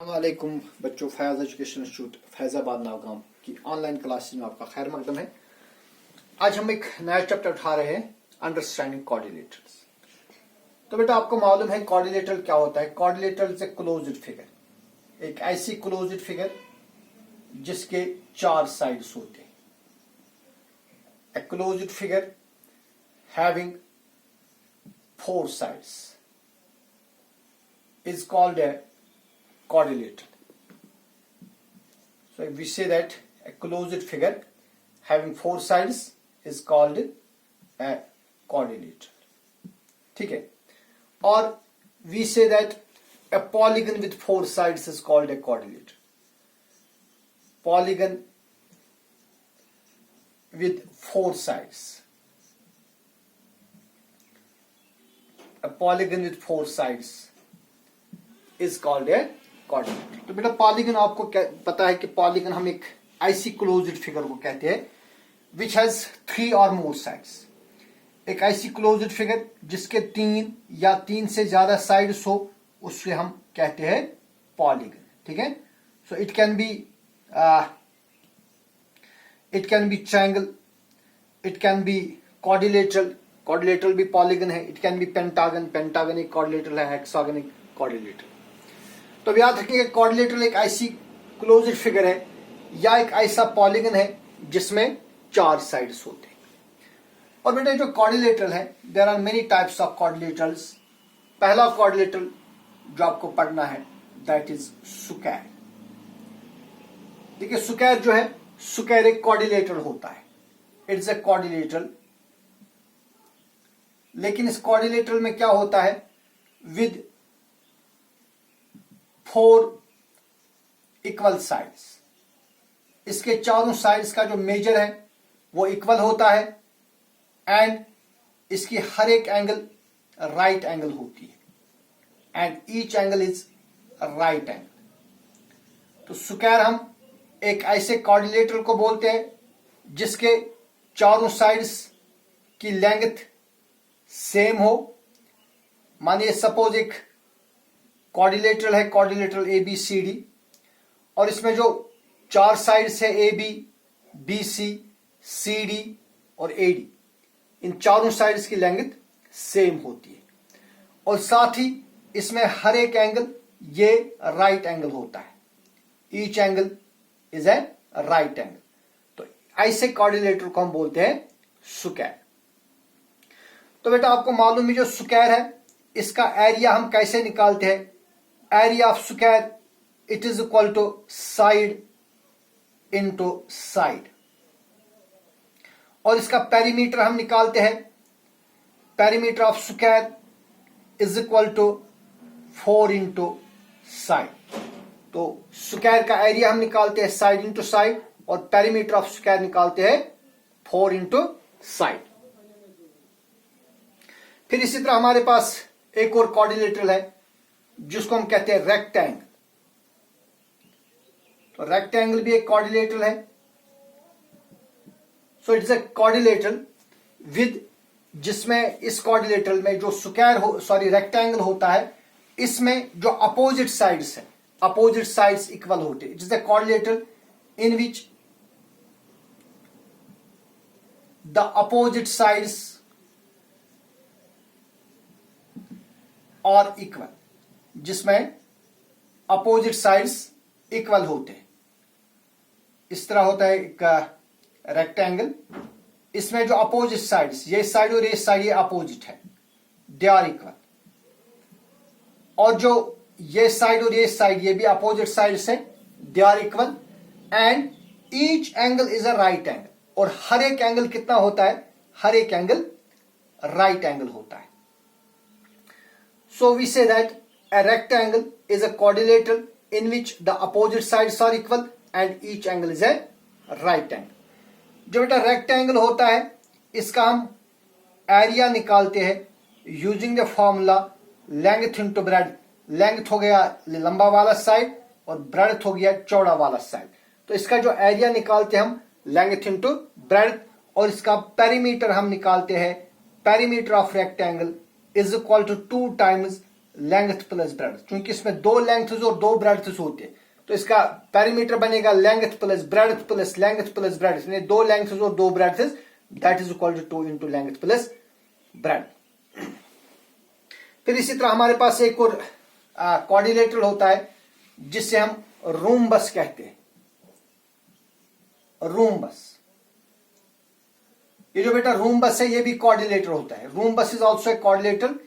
वालेकुम बच्चों, Faiz education institute Faizabad नावगाम की ऑनलाइन क्लासेस में आपका खैर मकदम है। आज हम एक नया चैप्टर उठा रहे हैं, अंडरस्टैंडिंग कोऑर्डिनेटर्स। तो बेटा आपको मालूम है कोऑर्डिनेटर क्या होता है। Coordinator is a closed figure, एक ऐसी क्लोज्ड फिगर जिसके चार साइड्स होते हैं। A closed figure having four sides is called a coordinator. So if we say that a closed figure having four sides is called a coordinator. ठीक है। और we say that a polygon with four sides is called a coordinator. Polygon with four sides. A polygon with four sides is called a coordinator. तो बेटा polygon आपको क्या पता है कि पॉलीगन हम एक ऐसी क्लोज्ड फिगर को कहते हैं विच हैज थ्री और मोर साइड्स। एक ऐसी क्लोज्ड फिगर जिसके तीन या तीन से ज्यादा साइड्स हो उससे हम कहते हैं पॉलीगन। ठीक है। So it can be triangle, it can be quadrilateral, quadrilateral भी पॉलीगन है। It can be pentagon, pentagon एक क्वाड्रिलेटरल है। हेक्सागन एक क्वाड्रिलेटरल। तो याद रखिए कोऑर्डिनेटर एक ऐसी क्लोज्ड फिगर है या एक ऐसा पॉलीगन है जिसमें चार साइड्स होते हैं। और बेटा जो कोऑर्डिनेटर है, there are many types of coordinators. पहला कोऑर्डिनेटर जो आपको पढ़ना है दैट इज स्क्वायर। देखिए स्क्वायर जो है, स्क्वायर एक कोऑर्डिनेटर होता है, इट्स ए कोऑर्डिनेटर। लेकिन इस कोऑर्डिनेटर में क्या होता है, विद फोर इक्वल साइड्स। इसके चारों साइड्स का जो मेजर है वो इक्वल होता है एंड इसकी हर एक एंगल राइट एंगल होती है and each angle is right angle. तो स्क्वायर हम एक ऐसे कोऑर्डिनेटर को बोलते हैं जिसके चारों साइड्स की लेंथ सेम हो। मानिए सपोज एक कोऑर्डिनेटर है, coordinator A B C D, और इसमें जो चार साइड्स है A B, B C, C D और ए डी, इन चारों साइड्स की लेंथ सेम होती है और साथ ही इसमें हर एक एंगल ये राइट एंगल होता है। Each angle is a right angle. तो ऐसे कोऑर्डिनेटर को हम बोलते हैं स्क्वायर। तो बेटा आपको मालूम है जो स्क्वायर है इसका एरिया हम कैसे निकालते हैं। Area of square it is equal to side into side. और इसका पेरीमीटर हम निकालते हैं, perimeter of square is equal to 4 into side. तो स्क्वायर का एरिया हम निकालते हैं साइड इंटू साइड और पेरीमीटर ऑफ स्क्वायर निकालते हैं 4 इंटू साइड। फिर इसी तरह हमारे पास एक और कोऑर्डिनेटर है जिसको हम कहते हैं रेक्टेंगल। तो रेक्टेंगल भी एक कोऑर्डिनेटर है। So it's a coordinator with, जिसमें इस कोऑर्डिनेटर में जो रेक्टेंगल होता है इसमें जो अपोजिट साइड्स है, अपोजिट साइड्स इक्वल होते हैं। It is A coordinator in which the opposite sides और इक्वल, जिसमें अपोजिट साइड्स इक्वल होते हैं। इस तरह होता है एक रेक्टेंगल, इसमें जो अपोजिट साइड्स, ये साइड और ये साइड ये अपोजिट है, दे आर इक्वल। और जो ये साइड और ये साइड ये भी अपोजिट साइड्स है, they are equal and each angle is a right angle. और हर एक एंगल कितना होता है, हर एक एंगल राइट एंगल होता है। So we say that a rectangle is a coordinator in which the opposite sides are equal and each angle is a right angle. जो बेटा रेक्टेंगल होता है इसका हम एरिया निकालते हैं using the formula length into breadth. Length हो गया लंबा वाला साइड और ब्रेड हो गया चौड़ा वाला साइड। तो इसका जो एरिया निकालते हैं हम लेंथ इंटू ब्रेड और इसका पेरीमीटर हम निकालते हैं, perimeter of rectangle is equal to 2 times length plus breadth, क्योंकि इसमें दो लेंथ्स और दो ब्रेड्थ्स होते हैं, तो इसका पेरीमीटर बनेगा length plus breadth plus length plus breadth, यानी दो लेंथ्स और दो breadths, that is equal to 2 into length plus breadth. फिर इसी तरह हमारे पास एक और क्वाड्रिलेटरल होता है जिससे हम रोम्बस कहते हैं। रोम्बस, ये जो बेटा रोम्बस है ये भी क्वाड्रिलेटरल होता है। Rhombus is also a quadrilateral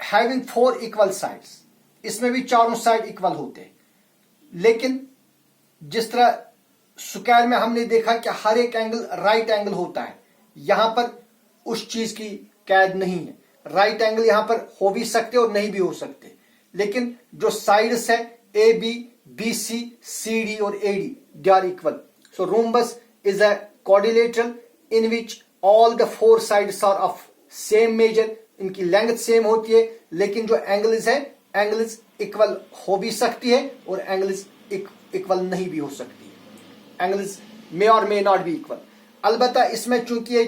having 4 equal sides, इसमें भी चारों साइड इक्वल होते हैं, लेकिन जिस तरह स्क्वायर में हमने देखा कि हर एक एंगल राइट एंगल होता है, यहां पर उस चीज की कैद नहीं है। राइट एंगल यहां पर हो भी सकते और नहीं भी हो सकते, लेकिन जो साइड्स है A B, B C, C D और A D, they are equal. So rhombus is a quadrilateral in which all the 4 sides are of same measure, इनकी लेंथ सेम होती है, लेकिन जो एंगल्स है एंगल्स इक्वल हो भी सकती है और एंगल्स इक्वल नहीं भी हो सकती है। एंगल्स मे और मे नॉट बी इक्वल। अलबत्ता इसमें चूंकि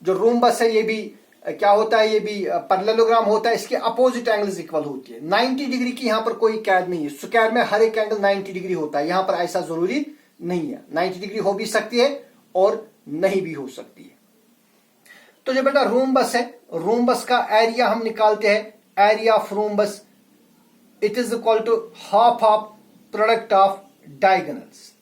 जो रोम्बस है ये भी क्या होता है, ये भी पैरेललोग्राम होता है, इसके अपोजिट एंगल्स इक्वल होती है। 90 डिग्री की यहां पर कोई कैद नहीं है। स्क्वायर में हर एक एंगल 90 डिग्री होता है, यहां पर ऐसा जरूरी नहीं है। 90 डिग्री हो भी सकती है और नहीं भी हो सकती है। तो जो बेटा रोम्बस है, रोम्बस का एरिया हम निकालते हैं, area of rhombus it is equal to half of product of diagonals.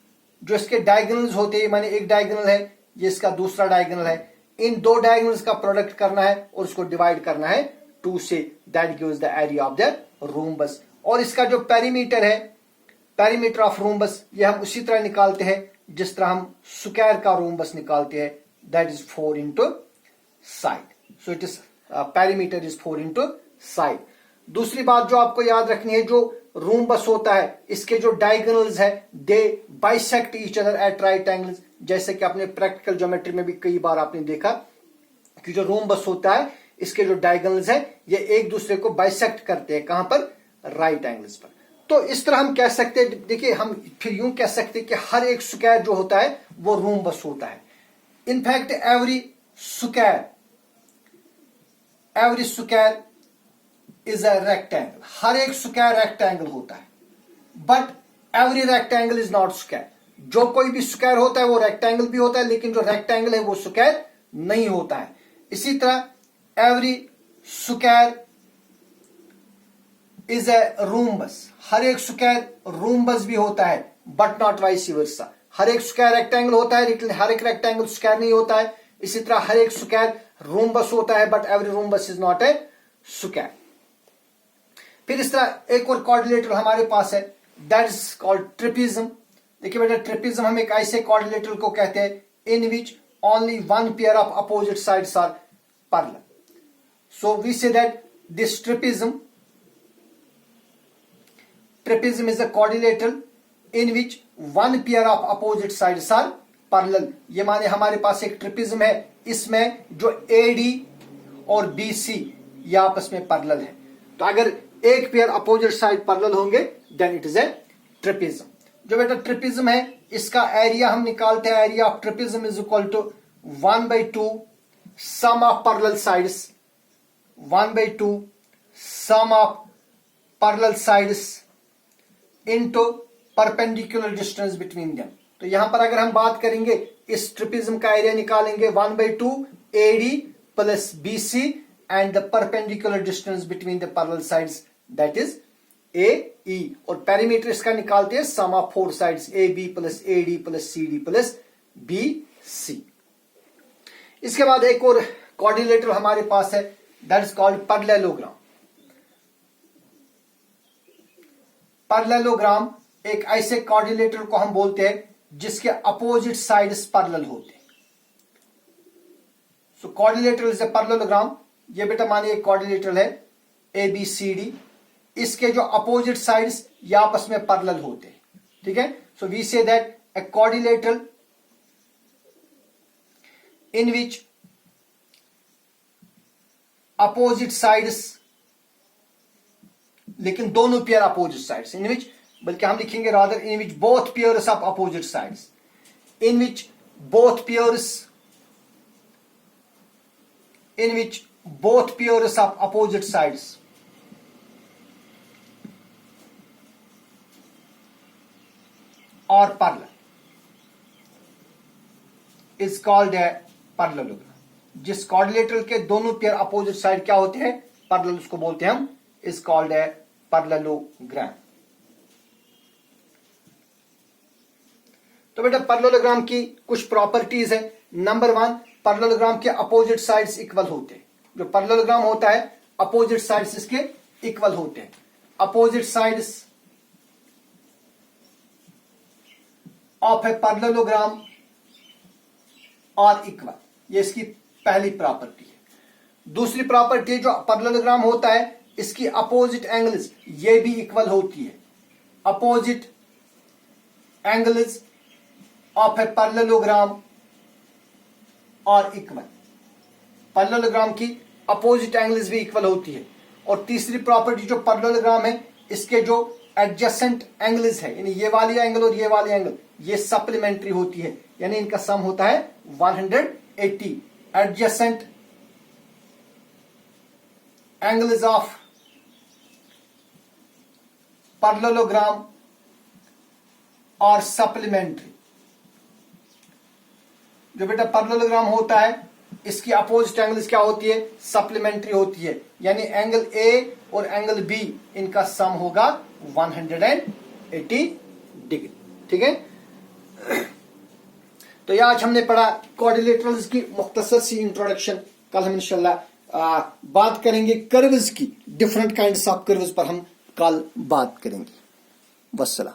जो इसके डायगोनल्स होते हैं, माने एक डायगोनल है, ये इसका दूसरा डायगोनल है, इन दो डायगोनल्स का प्रोडक्ट करना है और उसको डिवाइड करना है 2 से, that gives the area of the rhombus. और इसका जो पेरीमीटर है, पेरीमीटर ऑफ रोम्बस, ये हम उसी तरह निकालते हैं जिस तरह हम स्क्वायर का रोम्बस निकालते हैं, that is 4 into side. So it is perimeter is 4 into side. दूसरी बात जो आपको याद रखनी है, जो रोम्बस होता है इसके जो डायगोनल्स है they bisect each other at right angles. जैसे कि आपने प्रैक्टिकल ज्योमेट्री में भी कई बार आपने देखा कि जो रोम्बस होता है इसके जो डायगोनल्स है ये एक दूसरे को बाइसेक्ट करते हैं, कहां पर, राइट एंगल्स पर। तो इस तरह हम कह सकते हैं, देखिए हम फिर यूं कह सकते हैं कि हर एक स्क्वायर जो होता है वो रोम्बस होता है। In fact every square is a rectangle, हर एक स्क्वायर रेक्टेंगल होता है, but every rectangle is not square. जो कोई भी स्क्वायर होता है वो रेक्टेंगल भी होता है, लेकिन जो रेक्टेंगल है वो स्क्वायर नहीं होता है। इसी तरह every square is a rhombus, हर एक स्क्वायर रोम्बस भी होता है, बट नॉट वाइस वर्सा। हर एक स्क्वायर रेक्टेंगल होता है लेकिन हर एक रेक्टेंगल स्क्वायर नहीं होता है। इसी तरह हर एक स्क्वायर रोम्बस होता है, but every rhombus is not a square. फिर इस तरह एक और क्वाड्रिलेटरल हमारे पास है, दैट इज कॉल्ड ट्रिपिज्म। देखिए बेटा, ट्रिपिज्म हम एक ऐसे क्वाड्रिलेटरल को कहते हैं in which only one pair of opposite sides are parallel. So we say that this trapezium is a quadrilateral in which one pair of opposite sides are parallel। ये माने हमारे पास एक ट्रिपिज्म है, इसमें जो AD और BC ये आपस में पैरेलल है। तो अगर एक पेयर अपोजिट साइड पैरेलल होंगे then it is a trapezium. जो बेटा ट्रिपिज्म है इसका एरिया हम निकालते हैं, area of trapezium is equal to 1/2 sum of parallel sides, 1/2 sum of parallel sides into perpendicular distance between them. तो यहां पर अगर हम बात करेंगे इस ट्रिपिज्म का एरिया निकालेंगे 1/2 AD plus BC and the perpendicular distance between the parallel sides that is AE। और पेरीमीटर इसका निकालते हैं sum of 4 sides AB plus AD plus CD plus BC। इसके बाद एक और क्वाड्रिलेटरल हमारे पास है, that is called parallelogram. Parallelogram एक ऐसे क्वाड्रिलेटरल को हम बोलते हैं जिसके अपोजिट साइड्स पैरेलल होते हैं। सो क्वाड्रिलेटरल इज ए पैरेललोग्राम। ये बेटा मानिए एक क्वाड्रिलेटरल है ABCD, इसके जो अपोजिट साइड्स ये आपस में पैरेलल होते हैं, ठीक है। So we say that a quadrilateral in which opposite sides, लेकिन दोनों pair opposite sides, in which, बल्कि हम लिखेंगे rather in which both pairs of opposite sides, in which both pairs of opposite sides or parallel is called a parallelogram. जिस quadrilateral के दोनों pair opposite side क्या होते हैं, पैरेलल, उसको बोलते हैं हम, is called a parallelogram. तो बेटा पैरेललोग्राम की कुछ प्रॉपर्टीज है. नंबर 1, पैरेललोग्राम के अपोजिट साइड्स इक्वल होते हैं. जो पैरेललोग्राम होता है अपोजिट साइड्स इसके इक्वल होते हैं. Opposite sides of a parallelogram are equal. ये इसकी पहली प्रॉपर्टी है. दूसरी प्रॉपर्टी जो पैरेललोग्राम होता है इसकी अपोजिट एंगल्स ये भी इक्वल होती है. Opposite angles of a parallelogram और इक्वल. पैरेललोग्राम की अपोजिट एंगल्स भी इक्वल होती है. और तीसरी प्रॉपर्टी जो पैरेललोग्राम है इसके जो एडजेसेंट एंगल्स है, यानी ये वाली एंगल और ये वाली एंगल, ये सप्लीमेंट्री होती है, यानी इनका सम होता है 180. एडजेसेंट एंगल्स ऑफ पैरेललोग्राम और सप्लीमेंट्री. जो बेटा पैरेललोग्राम होता है इसकी अपोजिट एंगल्स क्या होती है, सप्लीमेंट्री होती है, यानी एंगल ए और एंगल बी इनका सम होगा 180 डिग्री. ठीक है. तो ये आज हमने पढ़ा क्वाड्रिलेटरल्स की मुख्तसर सी इंट्रोडक्शन. कल हम इंशाल्लाह बात करेंगे कर्व्स की, डिफरेंट काइंड्स ऑफ कर्व्स पर हम कल बात करेंगे. वस्सलाम.